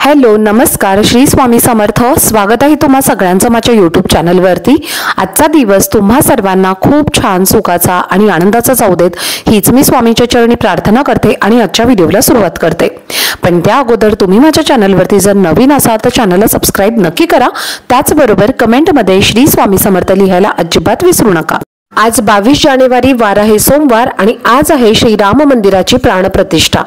Hello नमस्कार श्री स्वामी समर्थ। स्वागत आहे तुम्हा सगळ्यांचं माझ्या यूट्यूब चॅनलवरती। आजचा दिवस तुम्हा सर्वांना खूप छान सुखाचा आणि आनंदाचा जाऊ देत हीच मी स्वामींच्या चरणी प्रार्थना करते आणि आजच्या व्हिडिओला सुरुवात करते। पण त्या अगोदर तुम्ही माझ्या चॅनलवरती जर नवीन असाल तर चॅनलला सबस्क्राइब नक्की करा। त्याचबरोबर कमेंटमध्ये श्री स्वामी समर्थ लिहायला अजिबात विसरू नका। आज 22 जानेवारी वार आहे सोमवार आणि आज आहे श्रीराम मंदिराची प्राणप्रतिष्ठा।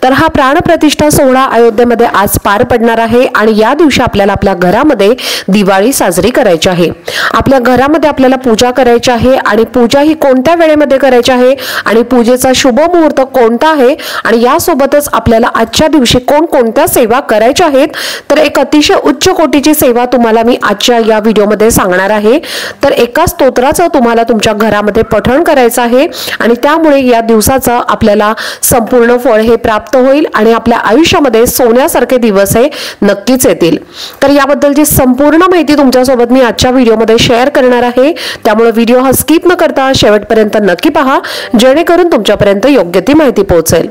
तर हा प्राणप्रतिष्ठा सोहळा अयोध्येमध्ये आज पार पडणार आहे आणि या दिवशी आपल्याला आपल्या घरामध्ये दिवाळी साजरी करायची आहे। आपल्या घरामध्ये आपल्याला पूजा करायची आहे आणि पूजा ही कोणत्या वेळेमध्ये करायची आहे आणि पूजेचा शुभ मुहूर्त कोणता आहे आणि यासोबतच आपल्याला आजच्या दिवशी कोणकोणत्या सेवा करायच्या आहेत। तर एक अतिशय उच्च कोटीची सेवा तुम्हाला मी आजच्या या व्हिडिओमध्ये सांगणार आहे। तर एका स्तोत्राचं तुम्हाला घरामध्ये पठण करायचं आहे आणि त्यामुळे या दिवसाचा आपल्याला संपूर्ण फळ हे प्राप्त होईल आणि आपल्या आयुष्यामध्ये सोन्यासारखे दिवस हे नक्कीच येतील। तर याबद्दलची संपूर्ण माहिती तुमच्यासोबत मी आजच्या व्हिडिओमध्ये शेअर करणार आहे। त्यामुळे व्हिडिओ हा स्किप न करता शेवटपर्यंत नक्की पहा जेणेकरून तुमच्यापर्यंत योग्य ती माहिती पोहोचेल।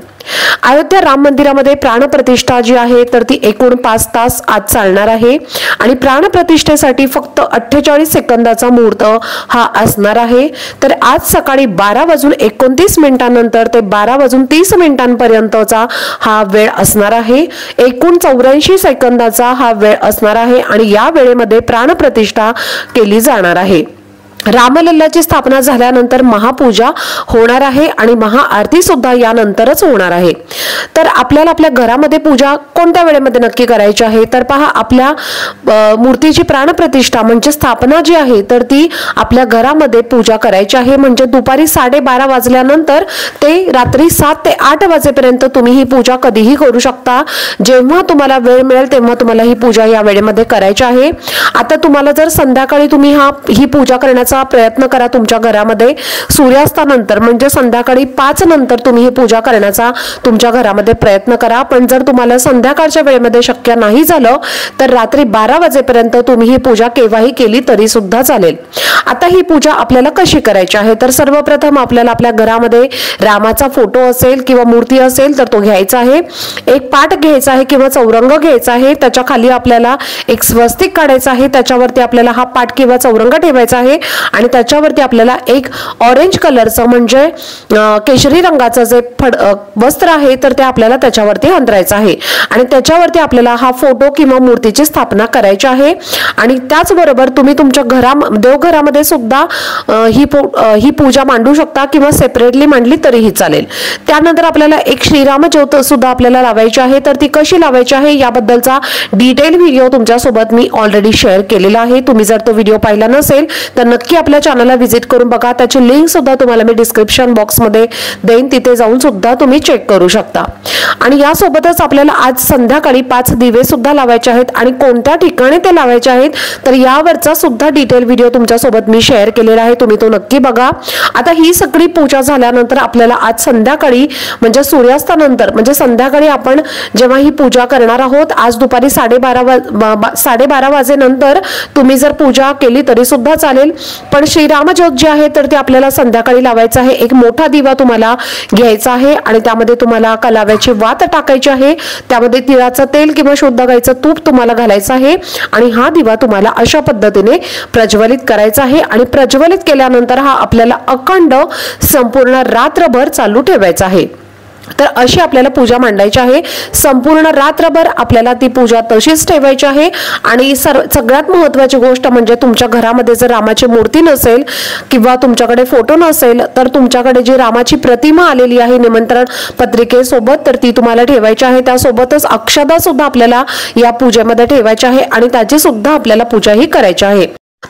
अयोध्या राम मंदिरामध्ये प्राणप्रतिष्ठा जी आहे तर ती एकूण 5 तास आज चालणार आहे आणि प्राणप्रतिष्ठेसाठी फक्त 48 सेकंदाचा मुहूर्त हा असणार आहे। तर आज सकाळी 12:29 ते 12:30 हा वेळ असणार आहे। एकूण 84 सेकंदाचा हा वेळ असणार आहे आणि या वेळेमध्ये प्राणप्रतिष्ठा केली जाणार आहे। रामलल्लाची स्थापना झाल्यानंतर महापूजा होणार आहे आणि महाआरती सुद्धा यानंतरच होणार आहे। तर आपल्याला आपल्या घरामध्ये पूजा कोणत्या वेळेमध्ये नक्की करायची आहे तर पहा, आपल्या मूर्तीची प्राणप्रतिष्ठा म्हणजे स्थापना जी आहे तर ती आपल्या घरामध्ये पूजा करायची आहे। म्हणजे दुपारी 12:30 वाजल्यानंतर ते रात्री 7 ते 8 वाजेपर्यंत तुम्ही ही पूजा कधीही करू शकता। जेव्हा तुम्हाला वेळ मिळेल तेव्हा तुम्हाला ही पूजा या वेळेमध्ये करायची आहे। आता तुम्हाला जर संध्याकाळी तुम्ही ही पूजा करण्याचा प्रयत्न करा तुमच्या घरामध्ये सूर्यास्तानंतर म्हणजे संध्याकाळी 5 नंतर तुम्ही ही पूजा करण्याचा तुमच्या घरामध्ये प्रयत्न करा। पण जर तुम्हाला संध्याकाळच्या वेळेमध्ये शक्य नाही झालं तर रात्री 12 वाजेपर्यंत तुम्ही ही पूजा केव्हाही केली तरी सुद्धा चालेल। आता ही पूजा आपल्याला कशी करायची आहे तर सर्वप्रथम आपल्याला आपल्या घरामध्ये रामाचा फोटो असेल किंवा मूर्ती असेल तर तो घ्यायचा आहे। एक पाट घ्यायचा आहे किंवा चौरंग घ्यायचा आहे। त्याच्या खाली आपल्याला एक स्वस्तिक काढायचा आहे। त्याच्यावरती आपल्याला हा पाट किंवा चौरंग ठेवायचा आहे आणि त्याच्यावरती आपल्याला एक ऑरेंज कलरचं म्हणजे केशरी रंगाचं जे वस्त्र आहे तर ते आपल्याला त्याच्यावरती अंतरायचं आहे आणि त्याच्यावरती आपल्याला हा फोटो किंवा मूर्तीची स्थापना करायची आहे। आणि त्याचबरोबर तुम्ही तुमच्या देवघरामध्ये सुद्धा ही पूजा मांडू शकता किंवा सेपरेटली मांडली तरीही चालेल। त्यानंतर आपल्याला एक श्रीराम ज्योत सुद्धा आपल्याला लावायची आहे। तर ती कशी लावायची आहे याबद्दलचा डिटेल व्हिडिओ तुमच्यासोबत मी ऑलरेडी शेअर केलेला आहे। तुम्ही जर तो व्हिडिओ पाहिला नसेल तर नक्की आपल्या चॅनलला व्हिजिट करून बघा। त्याची लिंक सुद्धा तुम्हाला मी डिस्क्रिप्शन बॉक्समध्ये देईन, तिथे जाऊन सुद्धा तुम्ही चेक करू शकता। आणि यासोबतच आपल्याला आज संध्याकाळी 5 दिवे सुद्धा लावायचे आहेत आणि कोणत्या ठिकाणी ते लावायचे आहेत तर यावरचा सुद्धा डिटेल व्हिडिओ तुमच्यासोबत मी शेअर केलेला आहे, तुम्ही तो नक्की बघा। आता ही सगळी पूजा झाल्यानंतर आपल्याला आज संध्याकाळी म्हणजे सूर्यास्तानंतर म्हणजे संध्याकाळी आपण जेव्हा ही पूजा करणार आहोत आज दुपारी 12:30 वाजेनंतर तुम्ही जर पूजा केली तरी सुद्धा चालेल। पण श्रीराम ज्योत जी आहे तर ते आपल्याला संध्याकाळी लावायचं आहे। एक मोठा दिवा तुम्हाला घ्यायचा आहे आणि त्यामध्ये तुम्हाला कलाव्याची वात टाकायची आहे। त्यामध्ये तिळाचं तेल किंवा शुद्ध गाईचं तूप तुम्हाला घालायचं आहे आणि हा दिवा तुम्हाला अशा पद्धतीने प्रज्वलित करायचा आहे आणि प्रज्वलित केल्यानंतर हा आपल्याला अखंड संपूर्ण रात्रभर चालू ठेवायचा आहे। तर अशी आपल्याला पूजा मांडायची आहे। संपूर्ण रात्रभर आपल्याला ती पूजा तशीच ठेवायची आहे। आणि सगळ्यात महत्त्वाची गोष्ट म्हणजे तुमच्या घरामध्ये जर रामाची मूर्ती नसेल किंवा तुमच्याकडे फोटो नसेल तर तुमच्याकडे जी रामाची प्रतिमा आलेली आहे निमंत्रण पत्रिकेसोबत तर ती तुम्हाला ठेवायची आहे। त्यासोबतच अक्षता सुद्धा आपल्याला या पूजेमध्ये ठेवायची आहे आणि त्याची सुद्धा आपल्याला पूजा ही करायची आहे।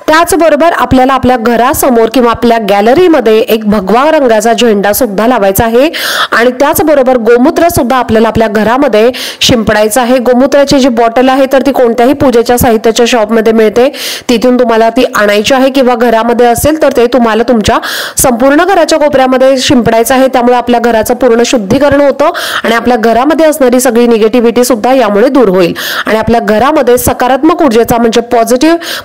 त्याचबरोबर आपल्याला आपल्या घरासमोर किंवा आपल्या गॅलरीमध्ये एक भगवा रंगाचा झेंडा सुद्धा लावायचा आहे आणि त्याचबरोबर गोमूत्र सुद्धा आपल्याला आपल्या घरामध्ये शिंपडायचं आहे। गोमूत्राची जी बॉटल आहे तर ती कोणत्याही पूजेच्या साहित्याच्या शॉपमध्ये मिळते, तिथून तुम्हाला ती आणायची आहे किंवा घरामध्ये असेल तर ते तुम्हाला तुमच्या संपूर्ण घराच्या कोपऱ्यामध्ये शिंपडायचं आहे। त्यामुळे आपल्या घराचं पूर्ण शुद्धीकरण होतं आणि आपल्या घरामध्ये असणारी सगळी निगेटिव्हिटी सुद्धा यामुळे दूर होईल आणि आपल्या घरामध्ये सकारात्मक ऊर्जेचा म्हणजे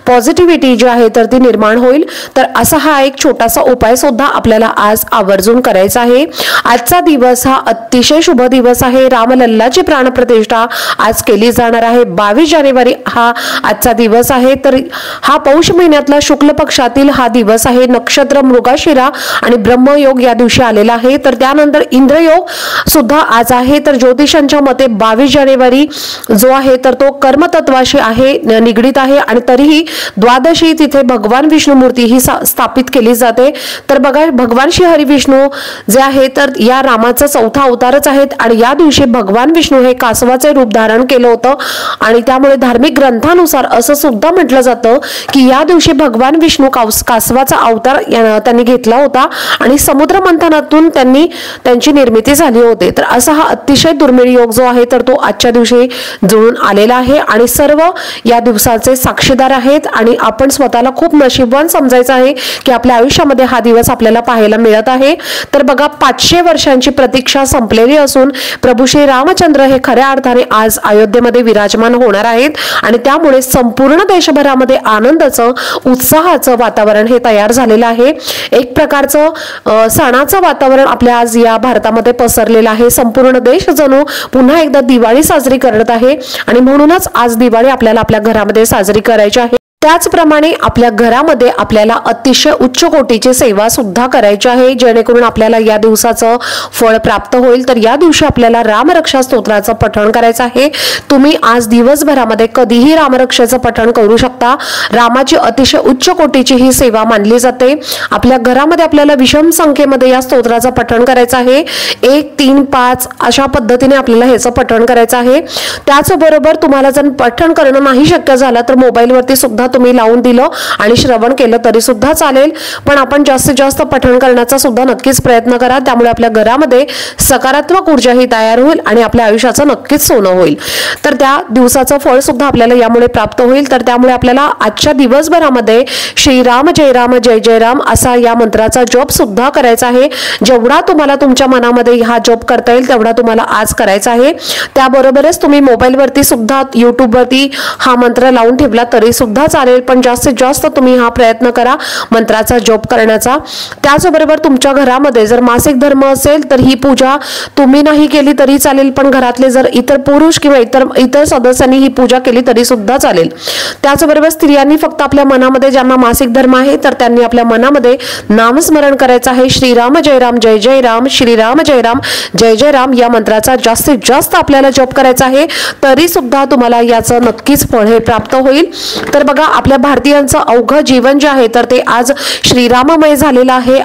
पॉझिटिव्हिटी जी आहे तर ती निर्माण होईल। तर असा हा एक छोटासा उपाय सुद्धा आपल्याला आज आवर्जून करायचा आहे। आजचा दिवस हा अतिशय शुभ दिवस आहे। रामलल्लाची प्राणप्रतिष्ठा आज केली जाणार आहे। 22 जानेवारी हा आजचा दिवस आहे। तर हा पौष महिन्यातला शुक्ल पक्षातील हा दिवस आहे। नक्षत्र मृगशिरा आणि ब्रह्मयोग या दिवशी आलेला आहे। तर त्यानंतर इंद्रयोग सुद्धा आज आहे। तर ज्योतिषांच्या मते 22 जानेवारी जो आहे तर तो कर्मतत्वाशी आहे निगडित आहे आणि तरीही द्वादशी तिथे भगवान विष्णू मूर्ती ही स्थापित केली जाते। तर बघा भगवान श्री हरी विष्णू जे आहे तर या रामाचा चौथा अवतारच आहेत आणि या दिवशी भगवान विष्णू हे कासवाचे रूप धारण केलं होतं आणि त्यामुळे धार्मिक ग्रंथानुसार असं सुद्धा म्हटलं जातं की या दिवशी भगवान विष्णू कासवाचा अवतार त्यांनी घेतला होता आणि समुद्र मंथनातून त्यांची निर्मिती झाली होती। तर असा हा अतिशय दुर्मिळ योग जो आहे तर तो आजच्या दिवशी जुळून आलेला आहे आणि सर्व या दिवसाचे साक्षीदार आहेत आणि आपण स्वतःला खूप नशीबवान समजायचं आहे की आपल्या आयुष्यामध्ये हा दिवस आपल्याला पाहायला मिळत आहे। तर बघा 500 वर्षांची प्रतीक्षा संपलेली असून प्रभू श्री रामचंद्र हे खऱ्या अर्थाने आज अयोध्येमध्ये विराजमान होणार आहेत आणि त्यामुळे संपूर्ण देशभरामध्ये आनंदाचं उत्साहाचं वातावरण हे तयार झालेलं आहे। एक प्रकारचं सणाचं वातावरण आपल्या आज या भारतामध्ये पसरलेलं आहे। संपूर्ण देश जणू पुन्हा एकदा दिवाळी साजरी करत आहे आणि म्हणूनच आज दिवाळी आपल्याला आपल्या घरामध्ये साजरी करायची आहे। त्याचप्रमाणे आपल्या घरामध्ये आपल्याला अतिशय उच्च कोटीची सेवा सुद्धा करायची आहे जेणेकरून आपल्याला या दिवसाचं फळ प्राप्त होईल। तर या दिवशी आपल्याला रामरक्षा स्तोत्राचं पठण करायचं आहे। तुम्ही आज दिवसभरामध्ये कधीही रामरक्षेचं पठण करू शकता। रामाची अतिशय उच्च कोटीची ही सेवा मानली जाते। आपल्या घरामध्ये आपल्याला विषम संख्येमध्ये या स्तोत्राचं पठण करायचं आहे। 1, 3, 5 अशा पद्धतीने आपल्याला ह्याचं पठण करायचं आहे। त्याचबरोबर तुम्हाला जर पठण करणं नाही शक्य झालं तर मोबाईलवरती सुद्धा तुम्ही लावून दिलं आणि श्रवण केलं तरी सुद्धा चालेल, पण आपण जास्तीत जास्त पठण करण्याचा सुद्धा नक्कीच प्रयत्न करा। त्यामुळे आपल्या घरामध्ये सकारात्मक ऊर्जा ही तयार होईल आणि आपल्या आयुष्याचं नक्कीच सोनं होईल। तर त्या दिवसाचं फळ सुद्धा आपल्याला यामुळे प्राप्त होईल। तर त्यामुळे आपल्याला आजच्या दिवसभरामध्ये श्रीराम जय राम जय जय राम असा या मंत्राचा जप सुद्धा करायचा आहे। जेवढा तुम्हाला तुमच्या मनामध्ये हा जप करता येईल तेवढा तुम्हाला आज करायचा आहे। त्याबरोबरच तुम्ही मोबाईलवरती सुद्धा युट्यूबवरती हा मंत्र लावून ठेवला तरी सुद्धा चालेल, पण जास्तीत जास्त तुम्ही हा प्रयत्न करा मंत्राचा जप करण्याचा। त्याचबरोबर तुमच्या घरामध्ये जर मासिक धर्म असेल तर ही पूजा तुम्ही नाही केली तरी चालेल, पण घरातले जर इतर पुरुष किंवा इतर सदस्यांनी ही पूजा केली तरी सुद्धा चालेल। त्याचबरोबर स्त्रियांनी फक्त आपल्या मनामध्ये ज्यांना मासिक धर्म आहे तर त्यांनी आपल्या मनामध्ये नामस्मरण करायचं आहे। श्रीराम जय राम जय जय राम, श्रीराम जय राम जय जय राम या मंत्राचा जास्तीत जास्त आपल्याला जप करायचा आहे, तरी सुद्धा तुम्हाला याचं नक्कीच फळ हे प्राप्त होईल। तर बघा आपल्या भारतीयांचं अवघं जीवन जे आहे तर ते आज श्रीराममय झालेलं आहे।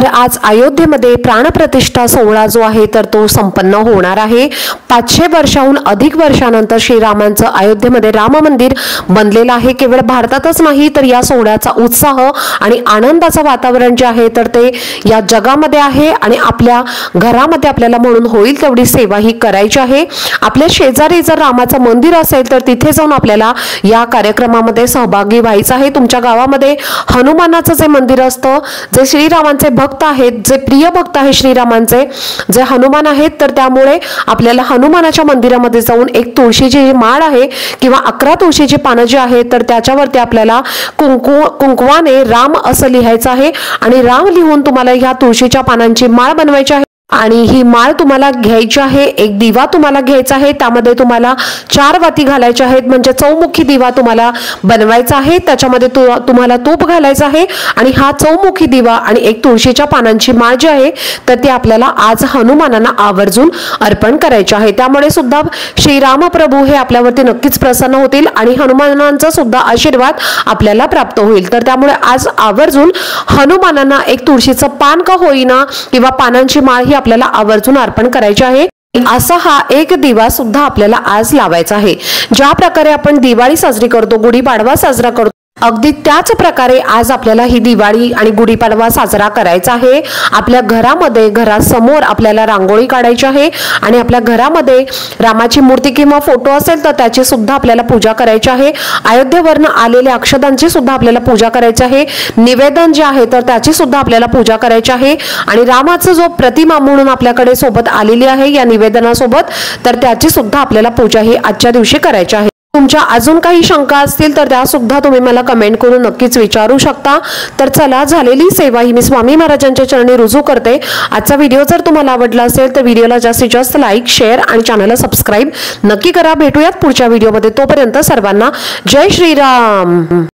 आज अयोध्येमध्ये प्राणप्रतिष्ठा सोहळा जो आहे तर तो संपन्न होणार आहे। 500 वर्षाहून अधिक वर्षानंतर श्रीरामांचं अयोध्येमध्ये राम मंदिर बनलेलं आहे। केवळ भारतातच नाही तर या सोहळ्याचा उत्साह आणि आनंदाचं वातावरण जे आहे तर ते या जगामध्ये आहे आणि आपल्या घरामध्ये आपल्याला म्हणून होईल तेवढी सेवा ही करायची आहे। आपल्या शेजारी जर रामाचं मंदिर असेल तर तिथे जाऊन आपल्याला या कार्यक्रमामध्ये सहभागी व्हायचं आहे। तुमच्या गावामध्ये हनुमानाचं जे मंदिर असतं, जे श्रीरामांचे भक्त आहेत, जे प्रिय भक्त आहेत श्रीरामांचे, जे हनुमान आहेत, तर त्यामुळे आपल्याला हनुमानाच्या मंदिरामध्ये जाऊन एक तुळशीची माळ आहे किंवा 11 तुळशीची पानं जी आहेत तर त्याच्यावरती आपल्याला कुंकवाने राम असं लिहायचं आहे आणि राम लिहून तुम्हाला ह्या तुळशीच्या पानांची माळ बनवायची आहे आणि ही माळ तुम्हाला घ्यायची आहे। एक दिवा तुम्हाला घ्यायचा आहे, त्यामध्ये तुम्हाला 4 वाती घालायच्या आहेत, म्हणजे चौमुखी दिवा तुम्हाला बनवायचा आहे। त्याच्यामध्ये तुम्हाला तूप घालायचं आहे आणि हा चौमुखी दिवा आणि एक तुळशीच्या पानांची माळ जी आहे तर ती आपल्याला आज हनुमानांना आवर्जून अर्पण करायची आहे। त्यामुळे सुद्धा श्रीराम प्रभू हे आपल्यावरती नक्कीच प्रसन्न होतील आणि हनुमानांचा सुद्धा आशीर्वाद आपल्याला प्राप्त होईल। तर त्यामुळे आज आवर्जून हनुमानांना एक तुळशीचं पान का होईना किंवा पानांची माळ ही आपल्याला आवर्जून अर्पण करायची आहे। असा हा एक दिवा सुद्धा आपल्याला आज लावायचा आहे। ज्या प्रकारे आपण दिवाळी साजरी करतो, गुढीपाडवा साजरा करतो, अगदी त्याच प्रकारे आज आपल्याला ही दिवाळी आणि गुढीपाडवा साजरा करायचा आहे। आपल्या घरामध्ये घरासमोर आपल्याला रांगोळी काढायची आहे आणि आपल्या घरामध्ये रामाची मूर्ती किंवा फोटो असेल तर त्याची सुद्धा आपल्याला पूजा करायची आहे। अयोध्येवरून आलेल्या अक्षतांची सुद्धा आपल्याला पूजा करायची आहे। निवेदन जे आहे तर त्याची सुद्धा आपल्याला पूजा करायची आहे आणि रामाचं जो प्रतिमा म्हणून आपल्याकडे सोबत आलेली आहे या निवेदनासोबत तर त्याची सुद्धा आपल्याला पूजा ही आजच्या दिवशी करायची आहे। तुमच्या अजून काही शंका असतील तर त्या सुद्धा तुम्ही मला कमेंट करून नक्कीच विचारू शकता। तर चला, झालेली सेवा ही मी स्वामी महाराजांच्या चरणी रुजू करते। आजचा व्हिडिओ जर तुम्हाला आवडला असेल तर व्हिडिओला जास्तीत जास्त लाईक, शेअर आणि चॅनलला सबस्क्राईब नक्की करा। भेटूयात पुढच्या व्हिडिओमध्ये, तोपर्यंत सर्वांना जय श्रीराम।